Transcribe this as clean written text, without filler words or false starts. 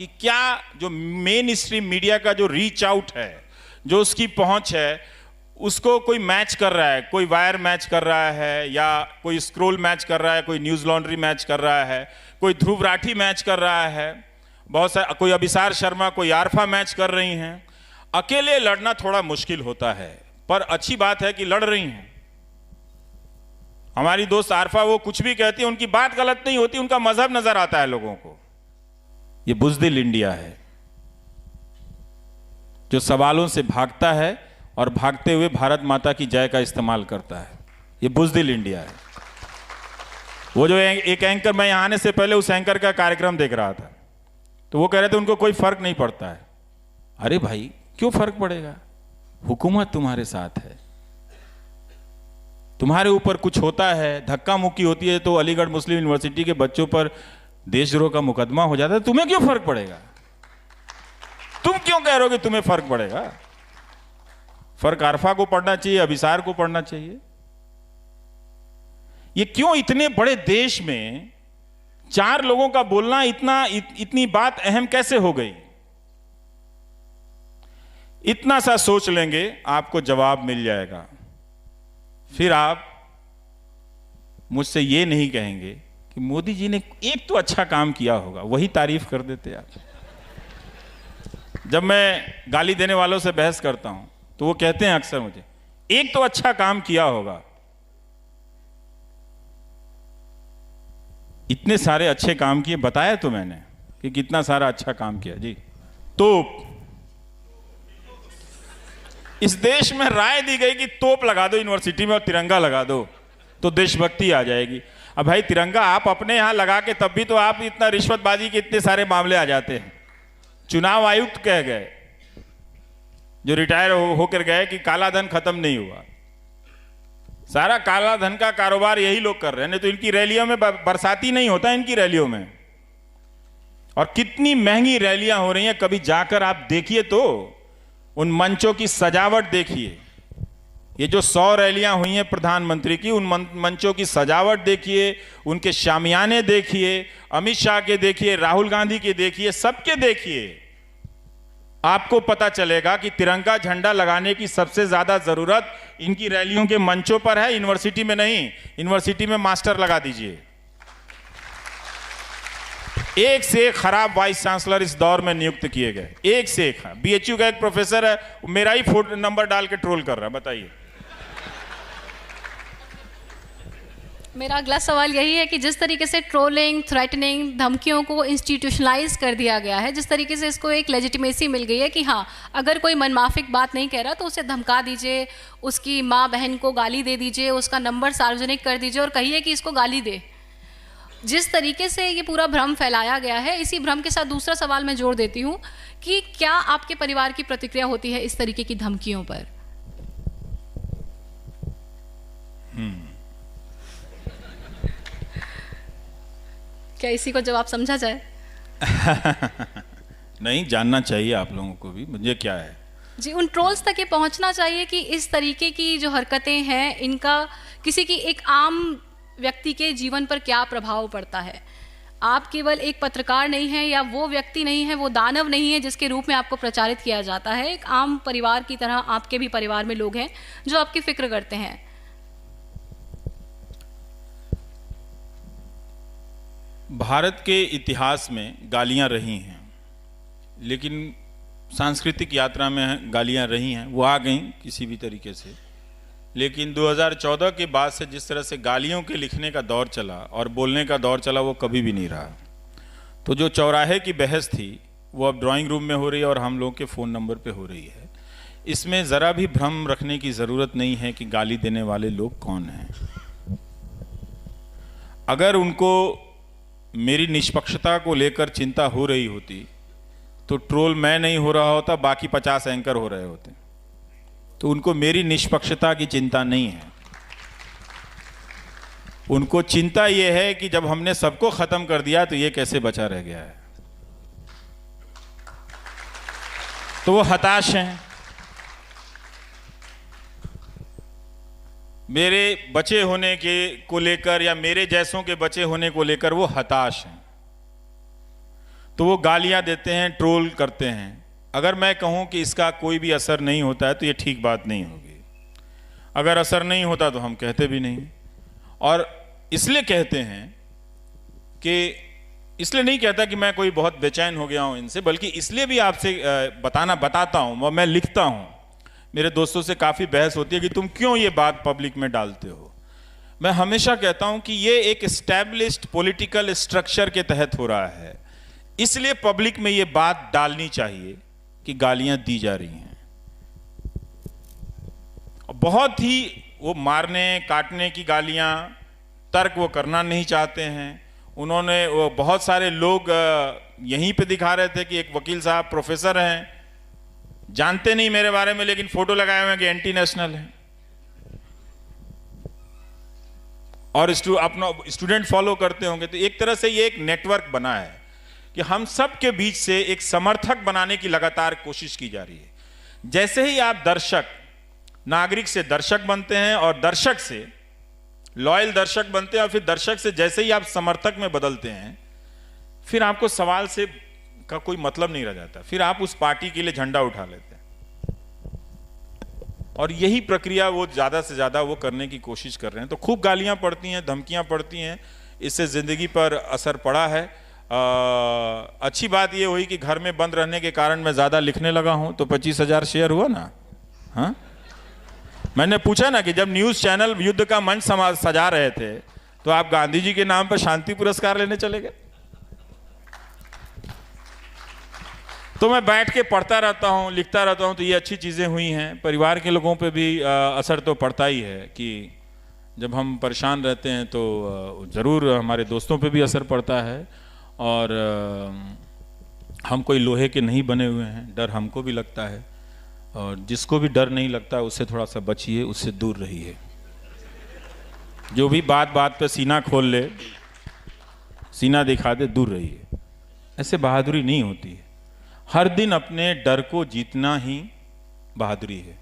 कि क्या जो मेन स्ट्रीम मीडिया का जो रीच आउट है, जो उसकी पहुंच है, उसको कोई मैच कर रहा है, कोई वायर मैच कर रहा है, या कोई स्क्रोल मैच कर रहा है, कोई न्यूज़ लॉन्ड्री मैच कर रहा है, कोई ध्रुव राठी मैच कर रहा है, बहुत सारे, कोई अभिसार शर्मा, कोई आरफा मैच कर रही हैं। अकेले लड़ना थोड़ा मुश्किल होता है, पर अच्छी बात है कि लड़ रही हैं। हमारी दोस्त आरफा, वो कुछ भी कहती है, उनकी बात गलत नहीं होती, उनका मजहब नजर आता है लोगों को। ये बुज़दिल इंडिया है जो सवालों से भागता है और भागते हुए भारत माता की जय का इस्तेमाल करता है। ये बुज़दिल इंडिया है। वो जो एक एंकर, मैं यहां आने से पहले उस एंकर का कार्यक्रम देख रहा था, तो वो कह रहे थे उनको कोई फर्क नहीं पड़ता है। अरे भाई, क्यों फर्क पड़ेगा? हुकूमत तुम्हारे साथ है, तुम्हारे ऊपर कुछ होता है, धक्का मुक्की होती है, तो अलीगढ़ मुस्लिम यूनिवर्सिटी के बच्चों पर देशद्रोह का मुकदमा हो जाता है, तुम्हें क्यों फर्क पड़ेगा? तुम क्यों कह रहे हो कि तुम्हें फर्क पड़ेगा? फर्क आरफा को पड़ना चाहिए, अभिसार को पड़ना चाहिए। ये क्यों इतने बड़े देश में 4 लोगों का बोलना इतनी बात अहम कैसे हो गई? इतना सा सोच लेंगे, आपको जवाब मिल जाएगा। फिर आप मुझसे ये नहीं कहेंगे कि मोदी जी ने एक तो अच्छा काम किया होगा, वही तारीफ कर देते आप। जब मैं गाली देने वालों से बहस करता हूं तो वो कहते हैं अक्सर मुझे, एक तो अच्छा काम किया होगा। इतने सारे अच्छे काम किए, बताया तो मैंने कि कितना सारा अच्छा काम किया जी। तोप, इस देश में राय दी गई कि तोप लगा दो यूनिवर्सिटी में और तिरंगा लगा दो तो देशभक्ति आ जाएगी। अब भाई, तिरंगा आप अपने यहां लगा के तब भी तो आप इतना रिश्वतबाजी के इतने सारे मामले आ जाते हैं। चुनाव आयुक्त कह गए, जो रिटायर होकर गए, कि काला धन खत्म नहीं हुआ। सारा काला धन का कारोबार यही लोग कर रहे हैं, नहीं तो इनकी रैलियों में बरसाती नहीं होता, इनकी रैलियों में। और कितनी महंगी रैलियां हो रही हैं, कभी जाकर आप देखिए तो उन मंचों की सजावट देखिए। ये जो 100 रैलियां हुई हैं प्रधानमंत्री की, उन मंचों की सजावट देखिए, उनके शामियाने देखिए, अमित शाह के देखिए, राहुल गांधी के देखिए, सबके देखिए। आपको पता चलेगा कि तिरंगा झंडा लगाने की सबसे ज्यादा जरूरत इनकी रैलियों के मंचों पर है, यूनिवर्सिटी में नहीं। यूनिवर्सिटी में मास्टर लगा दीजिए। एक से एक खराब वाइस चांसलर इस दौर में नियुक्त किए गए, एक से एक। बीएचयू का एक प्रोफेसर है, मेरा ही फोन नंबर डाल के ट्रोल कर रहा है, बताइए। मेरा अगला सवाल यही है कि जिस तरीके से ट्रोलिंग, थ्रेटनिंग, धमकियों को इंस्टीट्यूशनलाइज कर दिया गया है, जिस तरीके से इसको एक लेजिटिमेसी मिल गई है कि हाँ, अगर कोई मनमाफिक बात नहीं कह रहा तो उसे धमका दीजिए, उसकी माँ बहन को गाली दे दीजिए, उसका नंबर सार्वजनिक कर दीजिए और कहिए कि इसको गाली दे। जिस तरीके से ये पूरा भ्रम फैलाया गया है, इसी भ्रम के साथ दूसरा सवाल मैं जोड़ देती हूँ कि क्या आपके परिवार की प्रतिक्रिया होती है इस तरीके की धमकियों पर? क्या इसी को जवाब समझा जाए? नहीं, जानना चाहिए आप लोगों को भी, मुझे क्या है जी। उन ट्रोल्स तक ये पहुंचना चाहिए कि इस तरीके की जो हरकतें हैं, इनका किसी की एक आम व्यक्ति के जीवन पर क्या प्रभाव पड़ता है। आप केवल एक पत्रकार नहीं हैं, या वो व्यक्ति नहीं है, वो दानव नहीं है जिसके रूप में आपको प्रचारित किया जाता है। एक आम परिवार की तरह आपके भी परिवार में लोग हैं जो आपकी फिक्र करते हैं। भारत के इतिहास में गालियां रही हैं, लेकिन सांस्कृतिक यात्रा में गालियां रही हैं, वो आ गई किसी भी तरीके से। लेकिन 2014 के बाद से जिस तरह से गालियों के लिखने का दौर चला और बोलने का दौर चला, वो कभी भी नहीं रहा। तो जो चौराहे की बहस थी वो अब ड्राइंग रूम में हो रही है और हम लोग के फ़ोन नंबर पे हो रही है। इसमें ज़रा भी भ्रम रखने की ज़रूरत नहीं है कि गाली देने वाले लोग कौन हैं। अगर उनको मेरी निष्पक्षता को लेकर चिंता हो रही होती तो ट्रोल मैं नहीं हो रहा होता, बाकी 50 एंकर हो रहे होते। तो उनको मेरी निष्पक्षता की चिंता नहीं है, उनको चिंता यह है कि जब हमने सबको खत्म कर दिया तो ये कैसे बचा रह गया है। तो वो हताश हैं। मेरे बचे होने के को लेकर या मेरे जैसों के बचे होने को लेकर वो हताश हैं। तो वो गालियां देते हैं, ट्रोल करते हैं। अगर मैं कहूं कि इसका कोई भी असर नहीं होता है तो ये ठीक बात नहीं होगी। अगर असर नहीं होता तो हम कहते भी नहीं। और इसलिए कहते हैं कि इसलिए नहीं कहता कि मैं कोई बहुत बेचैन हो गया हूं इनसे, बल्कि इसलिए भी आपसे बताता हूं, मैं लिखता हूं। मेरे दोस्तों से काफ़ी बहस होती है कि तुम क्यों ये बात पब्लिक में डालते हो। मैं हमेशा कहता हूं कि ये एक एस्टैब्लिश्ड पॉलिटिकल स्ट्रक्चर के तहत हो रहा है, इसलिए पब्लिक में ये बात डालनी चाहिए कि गालियां दी जा रही हैं। बहुत ही वो मारने काटने की गालियां, तर्क वो करना नहीं चाहते हैं। उन्होंने वो बहुत सारे लोग यहीं पे दिखा रहे थे कि एक वकील साहब प्रोफेसर हैं, जानते नहीं मेरे बारे में, लेकिन फोटो लगाए हुए हैं कि एंटी नेशनल है, और अपना स्टूडेंट फॉलो करते होंगे। तो एक तरह से ये एक नेटवर्क बना है कि हम सब के बीच से एक समर्थक बनाने की लगातार कोशिश की जा रही है। जैसे ही आप दर्शक, नागरिक से दर्शक बनते हैं और दर्शक से लॉयल दर्शक बनते हैं, और फिर दर्शक से जैसे ही आप समर्थक में बदलते हैं, फिर आपको सवाल से का कोई मतलब नहीं रह जाता, फिर आप उस पार्टी के लिए झंडा उठा लेते हैं। और यही प्रक्रिया वो ज़्यादा से ज़्यादा वो करने की कोशिश कर रहे हैं। तो खूब गालियां पड़ती हैं, धमकियां पड़ती हैं, इससे ज़िंदगी पर असर पड़ा है। अच्छी बात ये हुई कि घर में बंद रहने के कारण मैं ज़्यादा लिखने लगा हूं, तो 25,000 शेयर हुआ ना। हाँ, मैंने पूछा ना कि जब न्यूज़ चैनल युद्ध का मंच सजा रहे थे तो आप गांधी जी के नाम पर शांति पुरस्कार लेने चले गए। तो मैं बैठ के पढ़ता रहता हूँ, लिखता रहता हूँ, तो ये अच्छी चीज़ें हुई हैं। परिवार के लोगों पे भी असर तो पड़ता ही है कि जब हम परेशान रहते हैं तो ज़रूर हमारे दोस्तों पे भी असर पड़ता है। और हम कोई लोहे के नहीं बने हुए हैं, डर हमको भी लगता है, और जिसको भी डर नहीं लगता उससे थोड़ा सा बचिए, उससे दूर रहिए। जो भी बात बात पे सीना खोल ले, सीना दिखा दे, दूर रहिए। ऐसे बहादुरी नहीं होती है। हर दिन अपने डर को जीतना ही बहादुरी है।